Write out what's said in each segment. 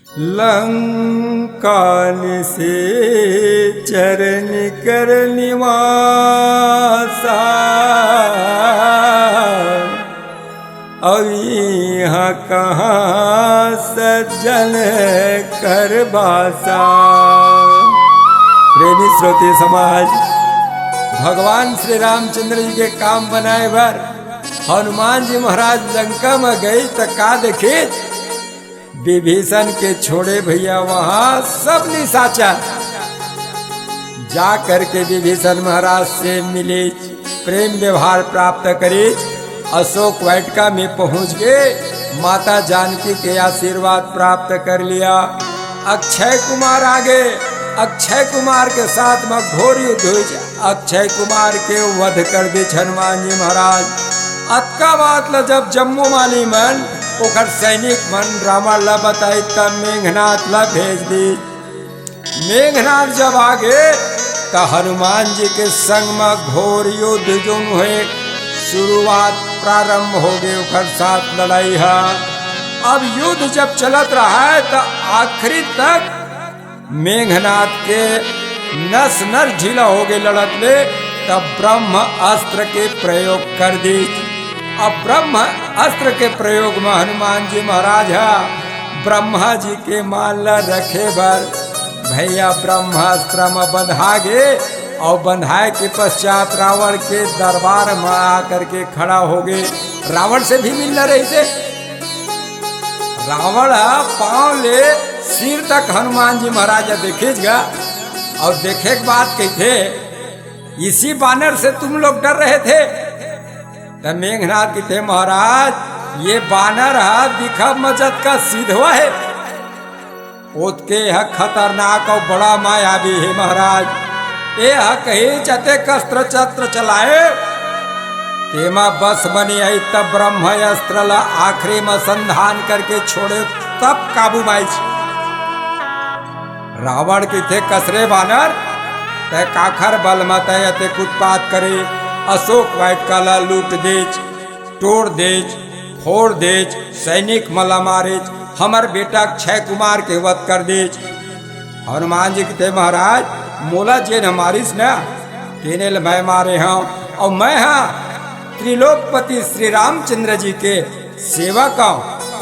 लंकान से चरण कर निवासा और यहाँ कहाँ सज्जन कर बासा। प्रेमी श्रोते समाज, भगवान श्री रामचंद्र जी के काम बनाए भर हनुमान जी महाराज लंका में गए तो का देखे विभीषण के छोड़े भैया वहां सब निशाचर जा करके विभीषण महाराज से मिले, प्रेम व्यवहार प्राप्त करे, अशोक वाटिका में पहुंच गए, माता जानकी के आशीर्वाद प्राप्त कर लिया। अक्षय कुमार आगे, अक्षय कुमार के साथ में घोर युद्ध हुई, अक्षय कुमार के वध कर दी हनुमान जी महाराज। अक्का बात ल जब जम्मू माली मन ओकर सैनिक मन रावण ला बताई तब मेघनाथ ला भेज दी। मेघनाथ जब आगे तो हनुमान जी के संग में घोर युद्ध जो हुए, शुरुआत प्रारंभ हो गए ओकर साथ लड़ाई है। अब युद्ध जब चलत रहा है तो आखिरी तक मेघनाथ के नस नस ढीला हो गए लड़त ले, तब ब्रह्म अस्त्र के प्रयोग कर दी। अब ब्रह्म अस्त्र के प्रयोग में हनुमान जी महाराज ब्रह्मा जी के मान रखे बर भैया ब्रह्मास्त्र में बंधा गए और बंधाए के पश्चात रावण के दरबार में आकर के खड़ा हो गए। रावण से भी मिल रहे थे। रावण पांव ले सिर तक हनुमान जी महाराज देखेगा और देखे के बाद कहते इसी बानर से तुम लोग डर रहे थे। तब मेघनाथ कहते महाराज ये बानर दिखा मजद का सीधवा है, ओतके खतरनाक और बड़ा मायावी है महाराज। ये कहीं चते कस्त्र चत्र चलाए तेमा बस बनी आई, तब ब्रह्म अस्त्र ला आखिरी में संधान करके छोड़े तब काबू माई। रावण के थे कसरे बानर तय काखर बल मत उत्पात करे, अशोक वाटिका ला लूट देज, तोड़ देज, फोड़ देज, सैनिक मला मारे, हमर बेटा अक्षय कुमार के वध कर देज। हनुमान जी कहते महाराज मोला जेन हमारिस न केने मैं मारे हाँ, और मैं हाँ त्रिलोकपति श्री रामचंद्र जी के सेवक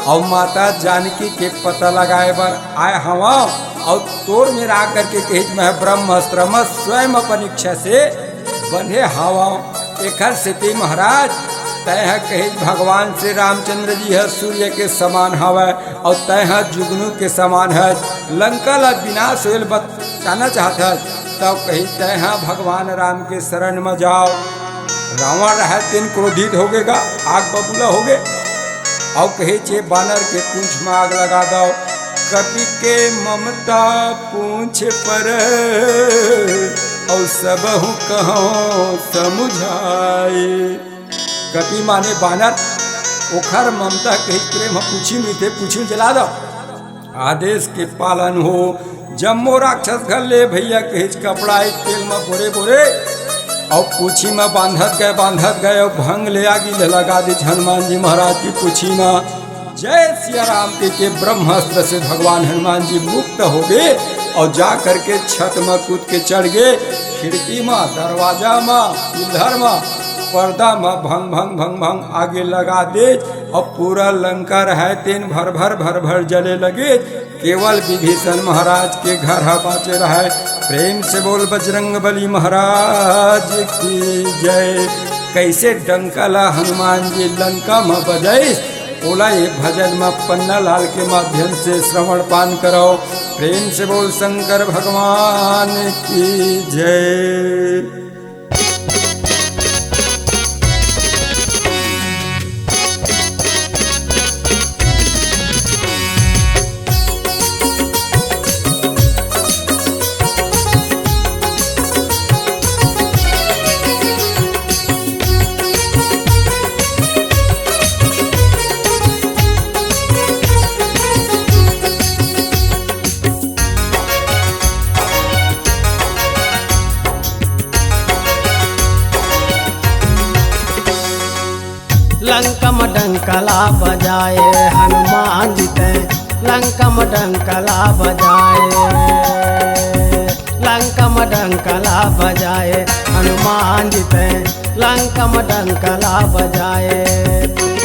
और माता जानकी के पता लगाए बर आए हवा और तोड़ में ला करके कही मैं ब्रह्मास्त्र में स्वयं अपन इच्छा से बंधे हवा। एक स्थिति महाराज तय कही भगवान श्री रामचंद्र जी है सूर्य के समान हवा और तय जुगनू के समान है, लंका ला विनाश होल बचाना चाहता है, तब कही तय भगवान राम के शरण में जाओ। रावण रहा तीन क्रोधित हो गएगा, आग बबूला हो गए और कही चे बानर के पूंछ में आग लगा दो। कपि के ममता पूंछ पर और सब हूँ कहो समुझाए। कपि माने बानर, ओखर ममता कही प्रेम पूछी में थे, पूछी जला दो। आदेश के पालन हो, जम्मो राक्षस घर ले भैया कही कपड़ा तेल में बोरे बोरे और पूछी में बांधत गए और भंग ले आगी लगा दी हनुमान जी महाराज की पूछी में। जय सिया राम के ब्रह्मास्त्र से भगवान हनुमान जी मुक्त हो गए और जा करके छत में कूद के चढ़ गए, खिड़की में, दरवाजा में, पिलर में, पर्दा में भंग भंग भंग भंग आगे लगा दे और पूरा लंका रहे तीन भर भर जले लगे। केवल विभीषण महाराज के घर बाँचे रहे। प्रेम से बोल बजरंग बली महाराज की जय। कैसे डंकला हनुमान जी लंका में बजाई, ओला ये भजन में पन्ना लाल के माध्यम से श्रवण पान करो। प्रेम से बोल शंकर भगवान की जय। लंका में डंकला बजाए हनुमान जी ते, लंकम डंकला बजाए, लंकम डंकला बजाए, हनुमान जी ते लंकम डंकला बजाए।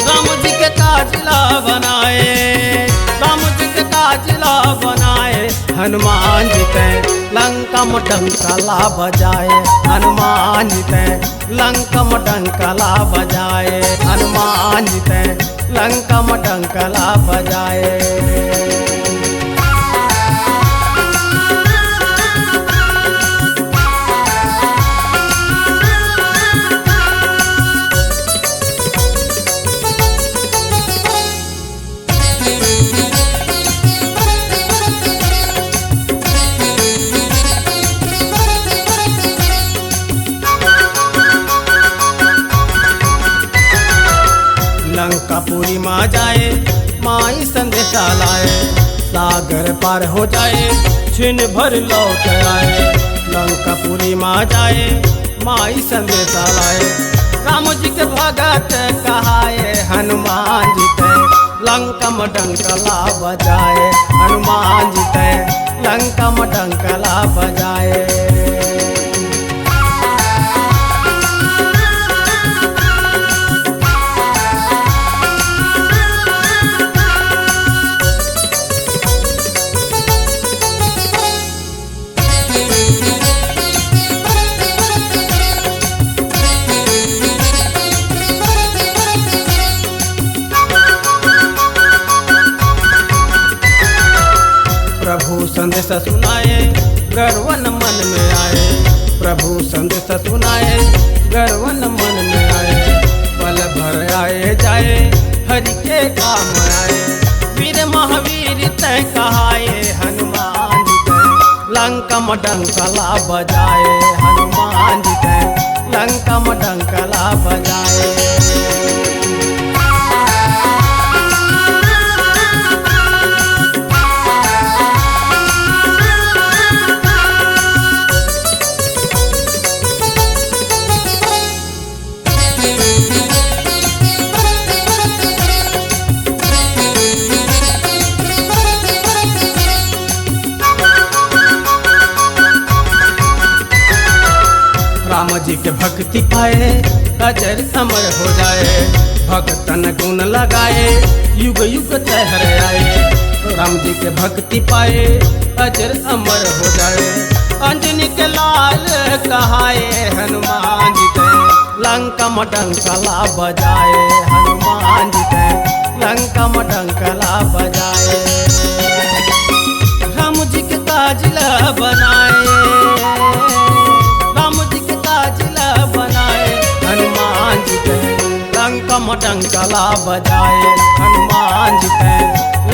राम जी के काजला बनाए, राम जी के काजला बनाए, हनुमान जी ते लंकम डंकला बजाए, हनुमान जी ते लंकम डंकला बजाए, हनुमान जी ते लंकम डंकला बजाए। लंकापुरी माँ जाए, माई संदेशा लाए, सागर पार हो जाए, छिन भर लौट आए। लंकापुरी माँ जाए, माई संदेशा लाए, राम जी के भगत कहाए, हनुमान जी ते लंकम डंकला बजाए, हनुमान जी ते लंकम डंकला बजाए। प्रभु संदेश सुनाए, गर्वन मन में आए, प्रभु संदेश सुनाए, गर्वन मन में आए। पल भर आए जाए, हरि के काम आए, वीर महावीर तय कहाए, हनुमान जी ते लंकम डंकला बजाए, हनुमान जी ते लंकम डंकला बजाए। राम जी के भक्ति पाए, अजर अमर हो जाए, भक्तन गुण लगाए, युग युग तहर आए। राम जी के भक्ति पाए, अजर अमर हो जाए, अंजनी के लाल कहाए, हनुमान जी ते लंकम डंकला बजाए, हनुमान जी ते लंकम डंकला बजाए। राम जी के काजला बनाए, लंकम डंकला बजाए, हनुमान जी ते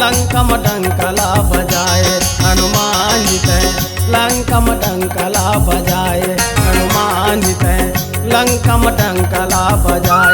लंकम डंकला बजाए, हनुमान जी ते लंकम डंकला बजाए, हनुमान जी ते लंकम डंकला बजाए।